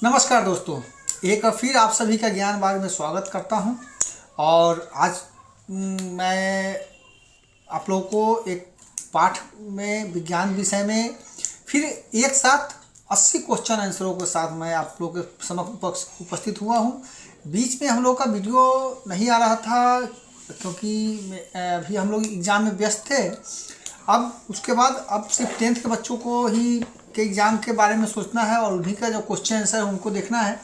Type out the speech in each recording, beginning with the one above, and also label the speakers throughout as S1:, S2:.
S1: नमस्कार दोस्तों, एक फिर आप सभी का ज्ञान बाग में स्वागत करता हूं। और आज मैं आप लोगों को एक पाठ में विज्ञान विषय में फिर एक साथ 80 क्वेश्चन आंसरों के साथ मैं आप लोगों के समक्ष उपस्थित हुआ हूं। बीच में हम लोग का वीडियो नहीं आ रहा था क्योंकि अभी हम लोग एग्ज़ाम में व्यस्त थे। अब उसके बाद अब सिर्फ 10th के बच्चों को ही के एग्ज़ाम के बारे में सोचना है और उन्हीं का जो क्वेश्चन आंसर है उनको देखना है।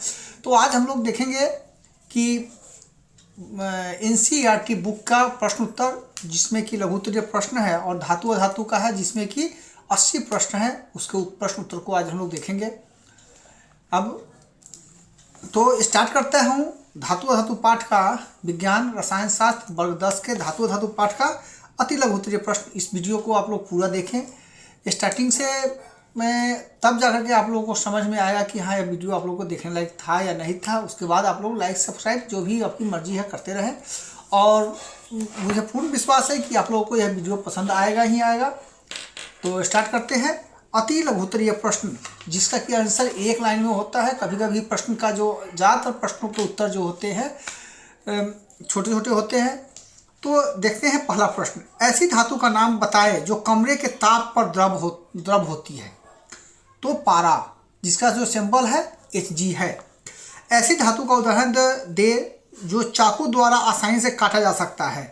S1: तो आज हम लोग देखेंगे कि NCERT बुक का प्रश्न उत्तर, जिसमें कि लघु उत्तरीय प्रश्न है, और धातु अधातु का है जिसमें कि 80 प्रश्न है। उसके प्रश्न उत्तर को आज हम लोग देखेंगे। अब तो स्टार्ट करते हूँ धातु अधातु पाठ का, विज्ञान रसायन शास्त्र वर्ग 10 के धातु अधातु पाठ का अति लघु उत्तरीय प्रश्न। इस वीडियो को आप लोग पूरा देखें स्टार्टिंग से, मैं तब जाकर के आप लोगों को समझ में आएगा कि हाँ, यह वीडियो आप लोगों को देखने लायक था या नहीं था। उसके बाद आप लोग लाइक सब्सक्राइब जो भी आपकी मर्जी है करते रहें, और मुझे पूर्ण विश्वास है कि आप लोगों को यह वीडियो पसंद आएगा ही आएगा। तो स्टार्ट करते हैं। अति लघु उत्तरीय प्रश्न, जिसका कि आंसर एक लाइन में होता है। कभी कभी प्रश्न का जो ज़्यादातर प्रश्नों के उत्तर जो होते हैं छोटे छोटे होते हैं। तो देखते हैं पहला प्रश्न। ऐसी धातु का नाम बताए जो कमरे के ताप पर द्रव होती है। तो पारा, जिसका जो सिंबल है Hg है। ऐसी धातु का उदाहरण दे जो चाकू द्वारा आसानी से काटा जा सकता है।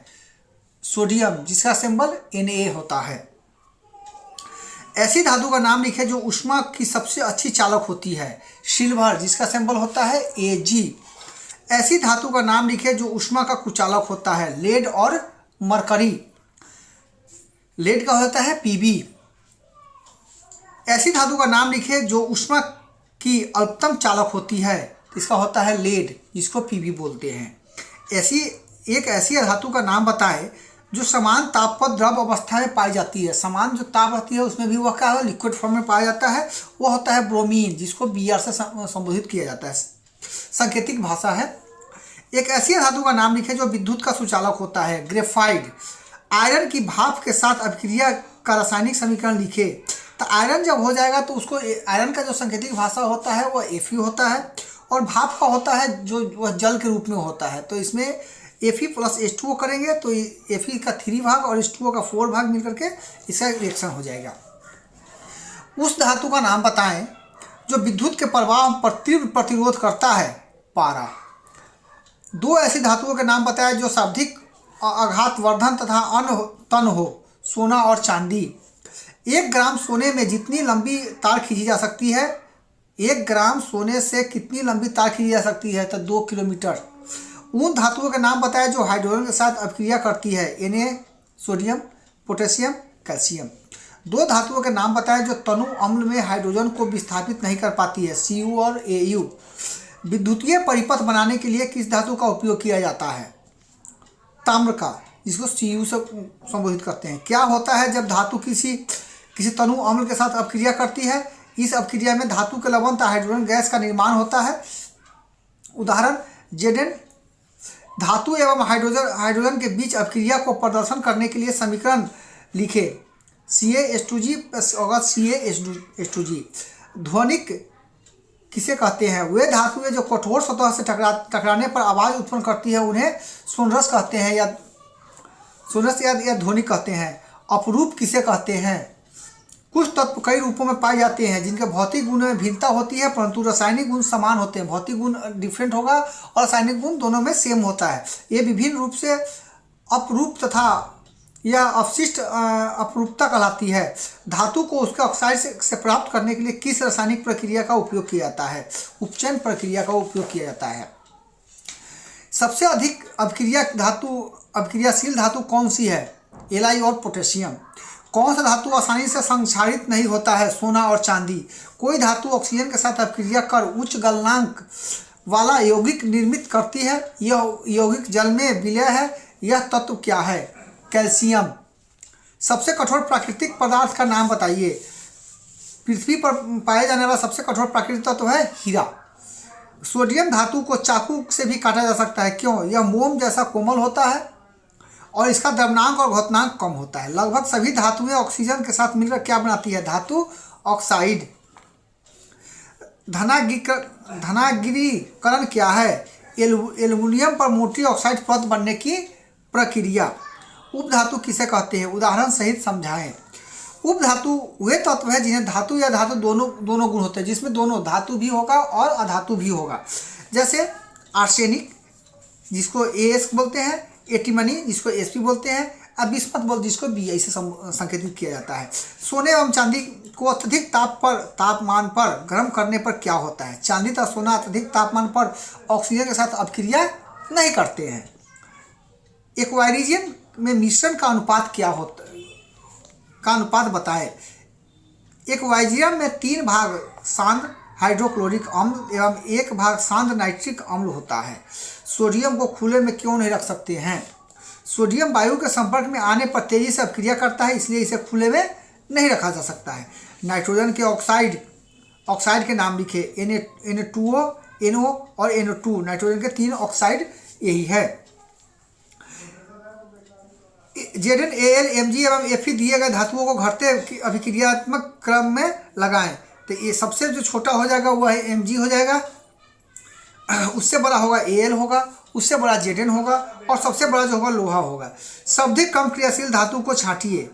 S1: सोडियम, जिसका सिंबल Na होता है। ऐसी धातु का नाम लिखे जो ऊष्मा की सबसे अच्छी चालक होती है। सिल्वर, जिसका सिंबल होता है Ag। ऐसी धातु का नाम लिखे जो ऊष्मा का कुचालक होता है। लेड और मरकरी। लेड का होता है Pb। ऐसी धातु का नाम लिखे जो ऊष्मा की अल्पतम चालक होती है। इसका होता है लेड, जिसको Pb बोलते हैं। ऐसी धातु का नाम बताए जो समान ताप पर द्रव अवस्था में पाई जाती है। समान जो ताप रहती है उसमें भी वह क्या है, लिक्विड फॉर्म में पाया जाता है। वो होता है ब्रोमीन, जिसको Br से संबोधित किया जाता है। सांकेतिक भाषा है। एक ऐसी धातु का नाम लिखे जो विद्युत का सुचालक होता है। ग्रेफाइट। आयरन की भाप के साथ अभिक्रिया का रासायनिक समीकरण लिखे। तो आयरन जब हो जाएगा तो उसको आयरन का जो सांकेतिक भाषा होता है वह Fe होता है, और भाप का होता है जो वह जल के रूप में होता है। तो इसमें Fe प्लस H2O करेंगे तो Fe का 3 भाग और H2O का 4 भाग मिलकर के इसका रिएक्शन हो जाएगा। उस धातु का नाम बताएं जो विद्युत के प्रवाह पर तीव्र प्रतिरोध करता है। पारा। दो ऐसी धातुओं के नाम बताएं जो शाब्दिक आघातवर्धन तथा अन्य तन हो। सोना और चांदी। 1 ग्राम सोने में जितनी लंबी तार खींची जा सकती है, 1 ग्राम सोने से कितनी लंबी तार खींची जा सकती है, तो 2 किलोमीटर। उन धातुओं के नाम बताएं जो हाइड्रोजन के साथ अभिक्रिया करती है। Na, sodium, potassium, calcium. 2 धातुओं के नाम बताएं जो तनु अम्ल में हाइड्रोजन को विस्थापित नहीं कर पाती है। Cu और Au। विद्युतीय परिपथ बनाने के लिए किस धातु का उपयोग किया जाता है? ताम्र का, जिसको Cu से संबोधित करते हैं। क्या होता है जब धातु किसी तनु अम्ल के साथ अपक्रिया करती है? इस अपक्रिया में धातु के लवण तथा हाइड्रोजन गैस का निर्माण होता है। उदाहरण Zn। धातु एवं हाइड्रोजन के बीच अपक्रिया को प्रदर्शन करने के लिए समीकरण लिखे। CaH2G होगा CaH2G। ध्वनिक किसे कहते हैं? वे धातुएं जो कठोर सतह से टकराने पर आवाज उत्पन्न करती है उन्हें सोनरस कहते हैं, या सोनरस या ध्वनिक कहते हैं। अपरूप किसे कहते हैं? कुछ तत्व कई रूपों में पाए जाते हैं जिनके भौतिक गुण में भिन्नता होती है परंतु रासायनिक गुण समान होते हैं। भौतिक गुण डिफरेंट होगा और रासायनिक गुण दोनों में सेम होता है। ये विभिन्न रूप से अपरूप तथा यह अवशिष्ट अपरूपता कहलाती है। धातु को उसके ऑक्साइड से प्राप्त करने के लिए किस रासायनिक प्रक्रिया का उपयोग किया जाता है? उपचयन प्रक्रिया का उपयोग किया जाता है। सबसे अधिक अभिक्रियाशील धातु कौन सी है? Li और पोटेशियम। कौन सा धातु आसानी से संक्षारित नहीं होता है? सोना और चांदी। कोई धातु ऑक्सीजन के साथ अभिक्रिया कर उच्च गलनांक वाला यौगिक निर्मित करती है। यह यौगिक जल में विलय है। यह तत्व क्या है? कैल्शियम। सबसे कठोर प्राकृतिक पदार्थ का नाम बताइए। पृथ्वी पर पाए जाने वाला सबसे कठोर प्राकृतिक तत्व है हीरा। सोडियम धातु को चाकू से भी काटा जा सकता है। क्यों? यह मोम जैसा कोमल होता है और इसका द्रव्यनांक और घनत्वांक कम होता है। लगभग सभी धातुएं ऑक्सीजन के साथ मिलकर क्या बनाती है? धातु ऑक्साइड। धनागिरीकरण क्या है? एल्युमिनियम पर मोटी ऑक्साइड परत बनने की प्रक्रिया। उपधातु किसे कहते हैं? उदाहरण सहित समझाएं। उपधातु वे तत्व है जिन्हें धातु या धातु दोनों गुण होते हैं, जिसमें दोनों धातु भी होगा और अधातु भी होगा। जैसे आर्सेनिक जिसको एस बोलते हैं, एटीमनी जिसको एसपी बोलते हैं, अबिस्मत बोल जिसको बीआई से संकेतित किया जाता है। सोने एवं चांदी को अत्यधिक तापमान पर गर्म करने पर क्या होता है? चांदी तथा सोना अत्यधिक तापमान पर ऑक्सीजन के साथ अभिक्रिया नहीं करते हैं। एक्वाइरिजन में मिश्रण का अनुपात क्या होता है? का अनुपात बताए। एक्वाइरिजन में 3 भाग सांद्र हाइड्रोक्लोरिक अम्ल एवं 1 भाग सांद्र नाइट्रिक अम्ल होता है। सोडियम को खुले में क्यों नहीं रख सकते हैं? सोडियम वायु के संपर्क में आने पर तेजी से अभिक्रिया करता है, इसलिए इसे खुले में नहीं रखा जा सकता है। नाइट्रोजन के ऑक्साइड के नाम लिखे। Na2O, NO और NO2 नाइट्रोजन के 3 ऑक्साइड यही है। Zn, Al, Mg एवं Fe दिए गए धातुओं को घटते अभिक्रियात्मक क्रम में लगाएं। तो ये सबसे जो छोटा हो जाएगा वो है Mg हो जाएगा, उससे बड़ा होगा Al होगा, उससे बड़ा Zn होगा और सबसे बड़ा जो होगा लोहा होगा। सर्वाधिक कम क्रियाशील धातु को छांटिए,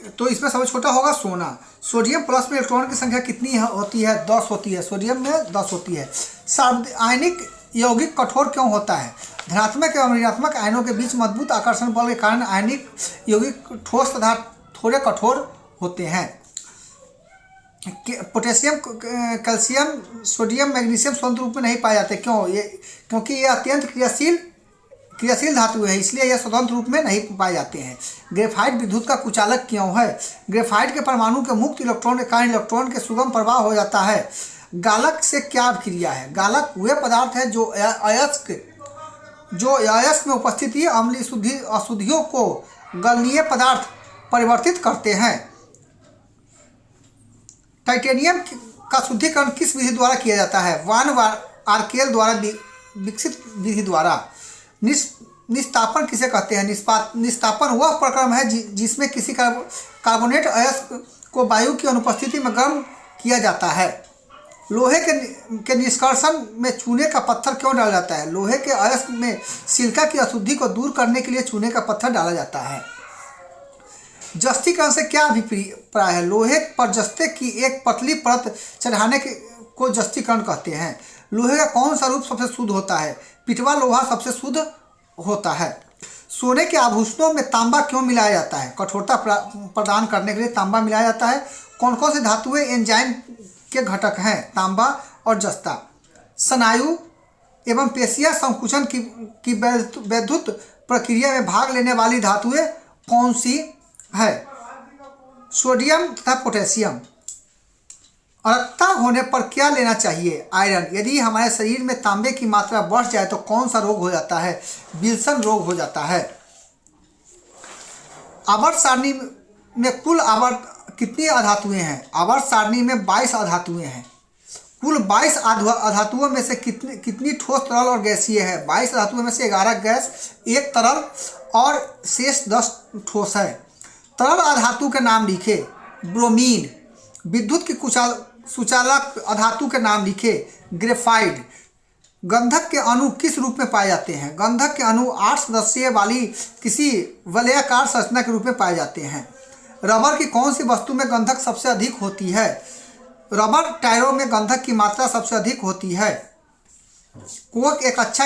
S1: तो इसमें सबसे छोटा होगा सोना। सोडियम प्लस में इलेक्ट्रॉन की संख्या कितनी होती है? 10 होती है। सोडियम में 10 होती है। आयनिक यौगिक कठोर क्यों होता है? धनात्मक एवं ऋणात्मक आयनों के बीच मजबूत आकर्षण बल के कारण आयनिक यौगिक ठोस तथा थोड़े कठोर होते हैं। पोटेशियम, कैल्शियम, सोडियम, मैग्नीशियम स्वतंत्र रूप में नहीं पाए जाते। क्यों? क्योंकि ये अत्यंत क्रियाशील धातु है, इसलिए यह स्वतंत्र रूप में नहीं पाए जाते हैं। ग्रेफाइट विद्युत का कुचालक क्यों है? ग्रेफाइट के परमाणु के मुक्त इलेक्ट्रॉन के कारण इलेक्ट्रॉन के सुगम प्रवाह हो जाता है। गालक से क्या अभिक्रिया है? गालक वे पदार्थ है जो अयस्क में उपस्थित अम्लीय अशुद्धियों को गलनीय पदार्थ परिवर्तित करते हैं। टाइटेनियम का शुद्धिकरण किस विधि द्वारा किया जाता है? वान आर्केल द्वारा विकसित विधि द्वारा। निस्तापन किसे कहते हैं? निस्तापन वह प्रक्रम है जिसमें किसी कार्बोनेट अयस्क को वायु की अनुपस्थिति में गर्म किया जाता है। लोहे के निष्कर्षण में चूने का पत्थर क्यों डाला जाता है? लोहे के अयस्क में सिलिका की अशुद्धि को दूर करने के लिए चूने का पत्थर डाला जाता है। जस्तीकरण से क्या अभिप्राय है? लोहे पर जस्ते की एक पतली परत चढ़ाने को जस्तीकरण कहते हैं। लोहे का कौन सा रूप सबसे शुद्ध होता है? पिटवा लोहा सबसे शुद्ध होता है। सोने के आभूषणों में तांबा क्यों मिलाया जाता है? कठोरता प्रदान करने के लिए तांबा मिलाया जाता है। कौन कौन से धातुएं एंजाइम के घटक हैं? तांबा और जस्ता। स्नायु एवं पेशियां संकुचन की वैद्युत प्रक्रिया में भाग लेने वाली धातुएं कौन सी है? सोडियम तथा पोटेशियम। अरक्ता होने पर क्या लेना चाहिए? आयरन। यदि हमारे शरीर में तांबे की मात्रा बढ़ जाए तो कौन सा रोग हो जाता है? विल्सन रोग हो जाता है। आवर्त सारणी में कुल आवर्त कितनी अधातुएं हैं? आवर्त सारणी में 22 अधातुएं हैं। कुल 22 अधातुओं में से कितनी ठोस, तरल और गैसीय है? 22 धातुओं में से 11 गैस, 1 तरल और शेष 10 ठोस है। तरल अधातु के नाम लिखे। ब्रोमीन। विद्युत की सुचालक अधातु के नाम लिखे। ग्रेफाइट। गंधक के अणु किस रूप में पाए जाते हैं? गंधक के अणु 8 सदस्यीय वाली किसी वलयाकार संरचना के रूप में पाए जाते हैं। रबर की कौन सी वस्तु में गंधक सबसे अधिक होती है? रबर टायरों में गंधक की मात्रा सबसे अधिक होती है। कोक एक अच्छा